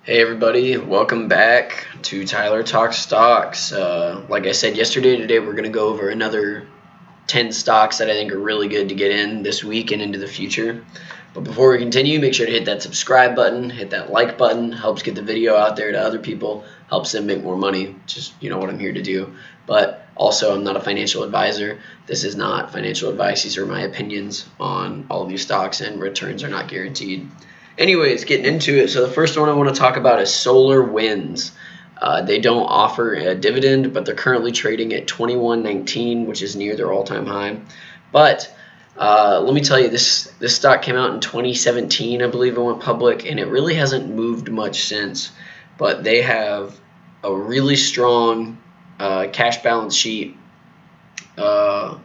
Hey everybody, welcome back to Tyler Talks Stocks. Like I said yesterday, today we're going to go over another 10 stocks that I think are really good to get in this week and into the future. But before we continue, make sure to hit that subscribe button, hit that like button, helps get the video out there to other people, helps them make more money. Just, what I'm here to do. But also, I'm not a financial advisor. This is not financial advice. These are my opinions on all of these stocks, and returns are not guaranteed. Anyways, getting into it. So the first one I want to talk about is SolarWinds. They don't offer a dividend, but they're currently trading at 21.19, which is near their all-time high. But let me tell you, this stock came out in 2017, I believe it went public, and it really hasn't moved much since. But they have a really strong cash balance sheet. Their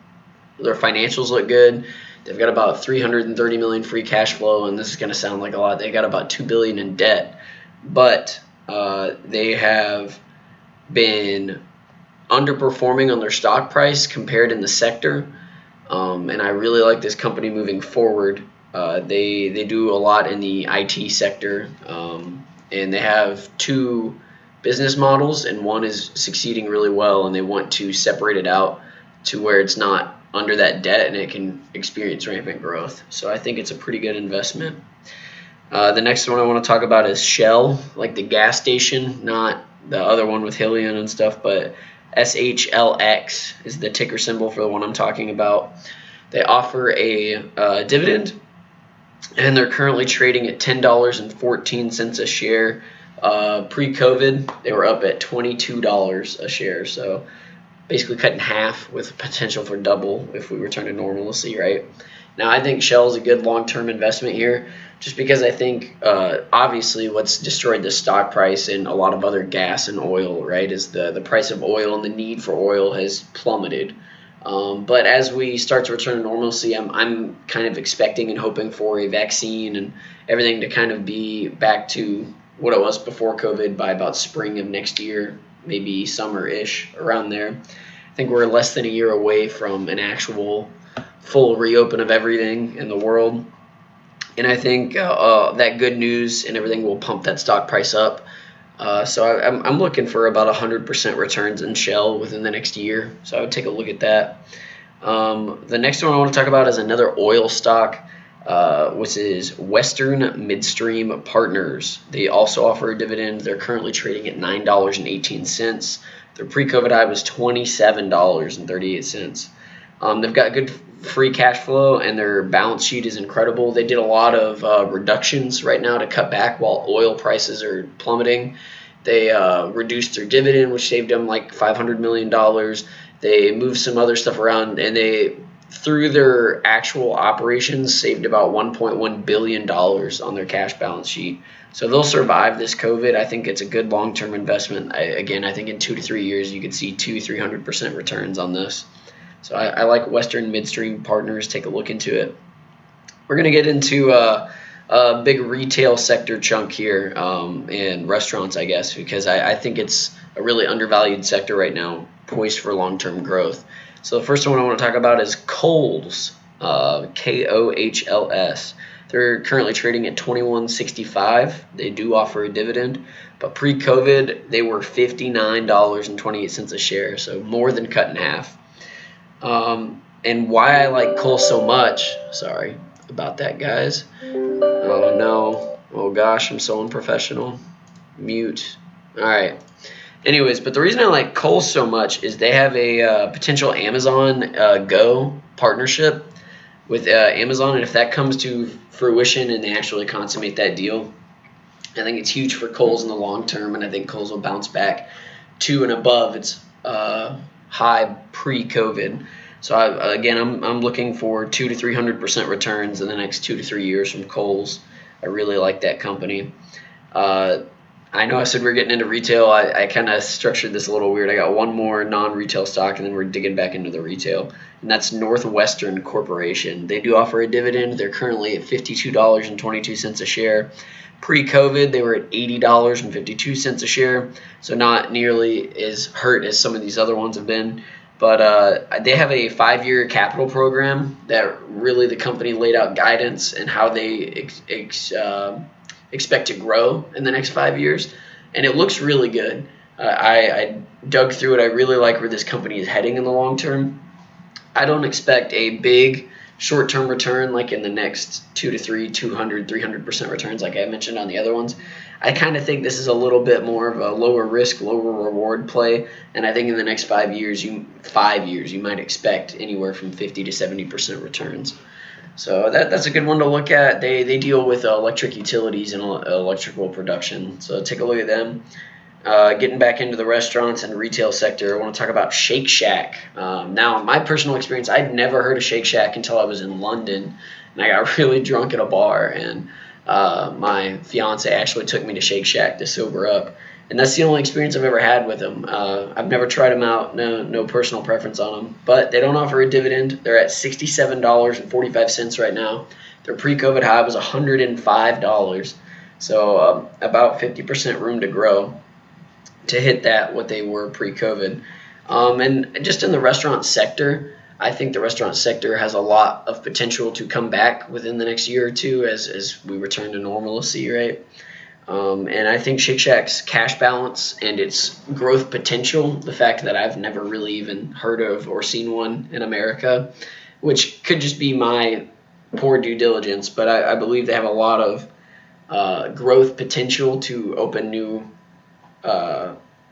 financials look good. They've got about 330 million free cash flow, and this is going to sound like a lot. They got about 2 billion in debt, but they have been underperforming on their stock price compared in the sector. And I really like this company moving forward. They do a lot in the IT sector, and they have two business models, and one is succeeding really well, and they want to separate it out to where it's not under that debt and it can experience rampant growth. So I think it's a pretty good investment. The next one I want to talk about is Shell, like the gas station, not the other one with Hillian and stuff, but SHLX is the ticker symbol for the one I'm talking about. They offer a dividend, and they're currently trading at $10.14 a share. Pre-COVID, they were up at $22 a share, so basically cut in half with potential for double if we return to normalcy, right? Now, I think Shell is a good long-term investment here just because I think obviously what's destroyed the stock price and a lot of other gas and oil, right, is the price of oil, and the need for oil has plummeted. But as we start to return to normalcy, I'm kind of expecting and hoping for a vaccine and everything to kind of be back to what it was before COVID by about spring of next year, maybe summer-ish, around there. I think we're less than a year away from an actual full reopen of everything in the world. And I think that good news and everything will pump that stock price up. So I'm looking for about 100% returns in Shell within the next year. So I would take a look at that. The next one I want to talk about is another oil stock, which is Western Midstream Partners. They also offer a dividend. They're currently trading at $9.18. Their pre-COVID high was $27.38. They've got good free cash flow, and their balance sheet is incredible. They did a lot of reductions right now to cut back while oil prices are plummeting. They reduced their dividend, which saved them like $500 million. They moved some other stuff around, and they, through their actual operations, saved about $1.1 billion on their cash balance sheet. So they'll survive this COVID. I think it's a good long-term investment. I think in 2 to 3 years you could see 200-300% returns on this. So I like Western Midstream Partners. Take a look into it. We're going to get into a big retail sector chunk here, and restaurants, I guess, because I think it's a really undervalued sector right now, poised for long-term growth. So the first one I want to talk about is Kohl's, KOHLS. They're currently trading at $21.65. They do offer a dividend, but pre-COVID they were $59.28 a share, so more than cut in half. And why I like Kohl's so much, sorry about that, guys. Oh no, oh gosh, I'm so unprofessional. Mute. All right. Anyways, but the reason I like Kohl's so much is they have a potential Amazon Go partnership with Amazon, and if that comes to fruition and they actually consummate that deal, I think it's huge for Kohl's in the long term, and I think Kohl's will bounce back to and above its high pre-COVID. So I'm looking for 200 to 300% returns in the next 2 to 3 years from Kohl's. I really like that company. I know I said we're getting into retail. I kind of structured this a little weird. I got one more non-retail stock, and then we're digging back into the retail, and that's Northwestern Corporation. They do offer a dividend. They're currently at $52.22 a share. Pre-COVID, they were at $80.52 a share, so not nearly as hurt as some of these other ones have been. But they have a 5-year capital program that really the company laid out guidance and how they expect to grow in the next 5 years, and it looks really good. I dug through it. I really like where this company is heading in the long term. I don't expect a big short-term return like in the next 2 to 3, 200, 300% returns like I mentioned on the other ones. I kind of think this is a little bit more of a lower risk, lower reward play, and I think in the next 5 years, you might expect anywhere from 50 to 70% returns. So that's a good one to look at. They deal with electric utilities and electrical production. So take a look at them. Getting back into the restaurants and retail sector, I want to talk about Shake Shack. Now, my personal experience, I'd never heard of Shake Shack until I was in London, and I got really drunk at a bar, and my fiance actually took me to Shake Shack to sober up, and that's the only experience I've ever had with them. I've never tried them out, no personal preference on them, but they don't offer a dividend. They're at $67.45 right now. Their pre-COVID high was $105, so about 50% room to grow to hit that what they were pre-COVID. And just in the restaurant sector, I think the restaurant sector has a lot of potential to come back within the next year or two as we return to normalcy, right? And I think Shake Shack's cash balance and its growth potential, the fact that I've never really even heard of or seen one in America, which could just be my poor due diligence, but I believe they have a lot of growth potential to open new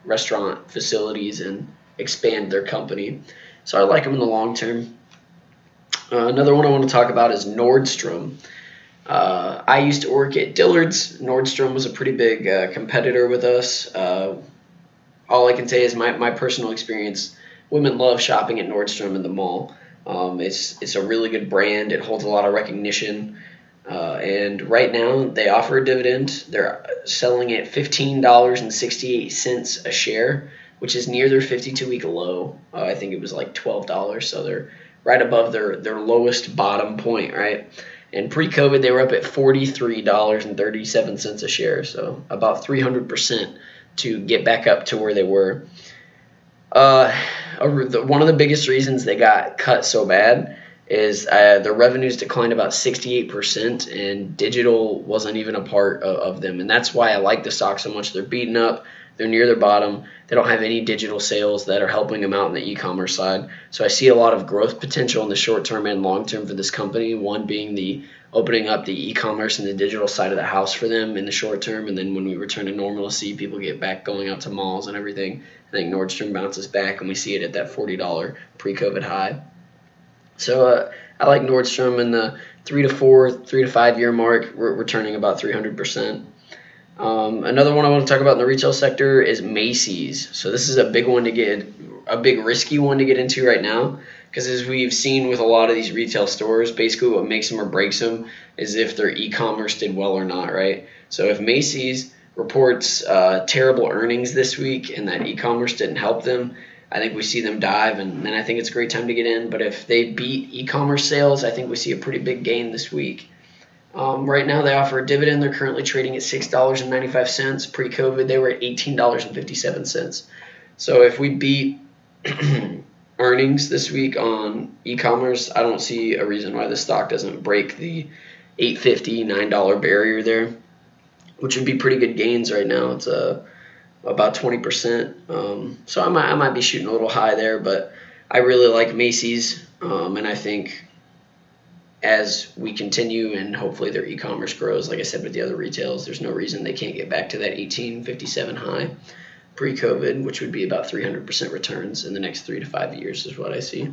restaurant facilities and expand their company. So I like them in the long term. Another one I want to talk about is Nordstrom. I used to work at Dillard's. Nordstrom was a pretty big competitor with us. All I can say is my personal experience. Women love shopping at Nordstrom in the mall. It's a really good brand. It holds a lot of recognition. And right now they offer a dividend. They're selling at $15.68 a share, which is near their 52-week low. I think it was like $12, so they're right above their lowest bottom point, right? And pre-COVID, they were up at $43.37 a share, so about 300% to get back up to where they were. One of the biggest reasons they got cut so bad is their revenues declined about 68%, and digital wasn't even a part of them. And that's why I like the stock so much. They're beaten up. They're near their bottom. They don't have any digital sales that are helping them out on the e-commerce side. So I see a lot of growth potential in the short term and long term for this company, one being the opening up the e-commerce and the digital side of the house for them in the short term. And then when we return to normalcy, people get back going out to malls and everything. I think Nordstrom bounces back, and we see it at that $40 pre-COVID high. So I like Nordstrom in the 3 to 5 year mark. We're returning about 300%. Another one I want to talk about in the retail sector is Macy's. So this is a big risky one to get into right now, because as we've seen with a lot of these retail stores, basically what makes them or breaks them is if their e-commerce did well or not, right? So if Macy's reports terrible earnings this week and that e-commerce didn't help them, I think we see them dive, and then I think it's a great time to get in. But if they beat e-commerce sales, I think we see a pretty big gain this week. Right now, they offer a dividend. They're currently trading at $6.95. Pre-COVID, they were at $18.57. So if we beat earnings this week on e-commerce, I don't see a reason why the stock doesn't break the $8.50, $9 barrier there, which would be pretty good gains right now. It's about 20%. So I might be shooting a little high there, but I really like Macy's, and I think as we continue and hopefully their e-commerce grows, like I said with the other retails, there's no reason they can't get back to that 1857 high pre-COVID, which would be about 300% returns in the next 3 to 5 years is what I see.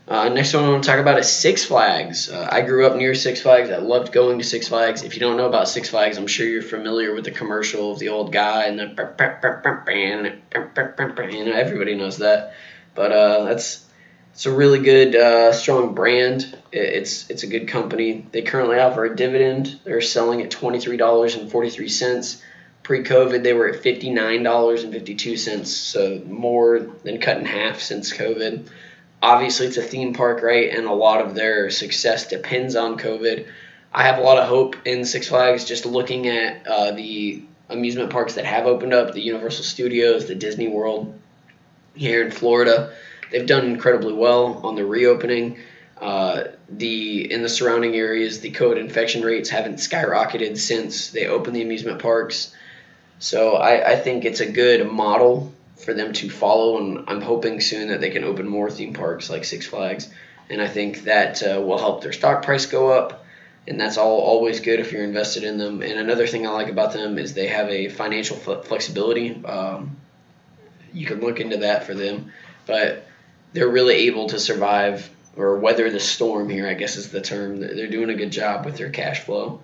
Next one I want to talk about is Six Flags. I grew up near Six Flags. I loved going to Six Flags. If you don't know about Six Flags, I'm sure you're familiar with the commercial of the old guy and everybody knows that. But it's a really good, strong brand. It's a good company. They currently offer a dividend. They're selling at $23.43. Pre-COVID, they were at $59.52, so more than cut in half since COVID. Obviously, it's a theme park, right, and a lot of their success depends on COVID. I have a lot of hope in Six Flags just looking at the amusement parks that have opened up, the Universal Studios, the Disney World here in Florida. They've done incredibly well on the reopening. In the surrounding areas, the COVID infection rates haven't skyrocketed since they opened the amusement parks. So I think it's a good model for them to follow, and I'm hoping soon that they can open more theme parks like Six Flags. And I think that will help their stock price go up, and that's always good if you're invested in them. And another thing I like about them is they have a financial flexibility. You can look into that for them, but they're really able to survive or weather the storm here, I guess is the term. They're doing a good job with their cash flow.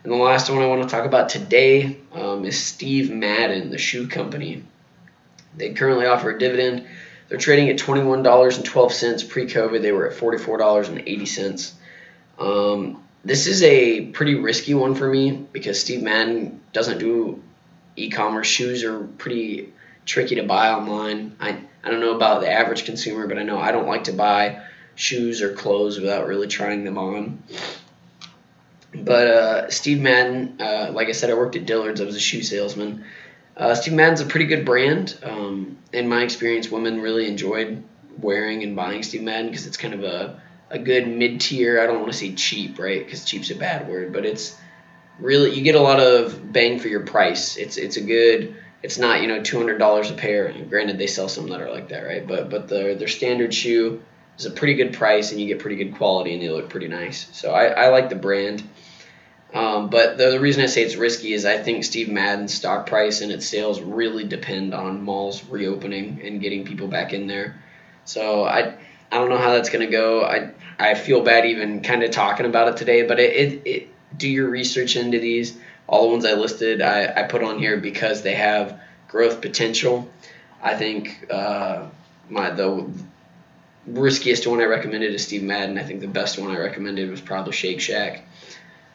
And the last one I want to talk about today is Steve Madden, the shoe company. They currently offer a dividend. They're trading at $21.12. Pre-COVID, they were at $44.80. This is a pretty risky one for me because Steve Madden doesn't do e-commerce. Shoes are pretty tricky to buy online. I don't know about the average consumer, but I know I don't like to buy shoes or clothes without really trying them on. But Steve Madden, like I said, I worked at Dillard's. I was a shoe salesman. Steve Madden's a pretty good brand. In my experience, women really enjoyed wearing and buying Steve Madden because it's kind of a good mid-tier. I don't want to say cheap, right? Because cheap's a bad word, but it's really, you get a lot of bang for your price. It's a good. It's not $200 a pair. Granted, they sell some that are like that, right? But their standard shoe is a pretty good price, and you get pretty good quality, and they look pretty nice. So I like the brand. But the reason I say it's risky is I think Steve Madden's stock price and its sales really depend on malls reopening and getting people back in there. So I don't know how that's going to go. I feel bad even kind of talking about it today, but it do your research into these. All the ones I listed, I put on here because they have growth potential. I think the riskiest one I recommended is Steve Madden. I think the best one I recommended was probably Shake Shack.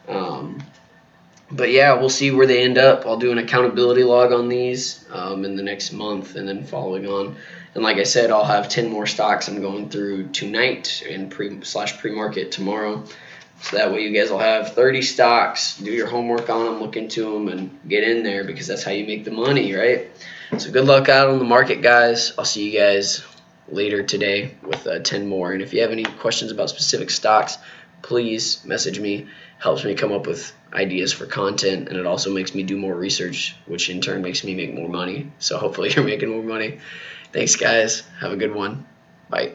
But yeah, we'll see where they end up. I'll do an accountability log on these in the next month and then following on. And like I said, I'll have 10 more stocks I'm going through tonight and pre-market tomorrow. So that way you guys will have 30 stocks. Do your homework on them, look into them, and get in there because that's how you make the money, right? So good luck out on the market, guys. I'll see you guys later today with 10 more. And if you have any questions about specific stocks, please message me. Helps me come up with ideas for content, and it also makes me do more research, which in turn makes me make more money. So hopefully you're making more money. Thanks, guys. Have a good one. Bye.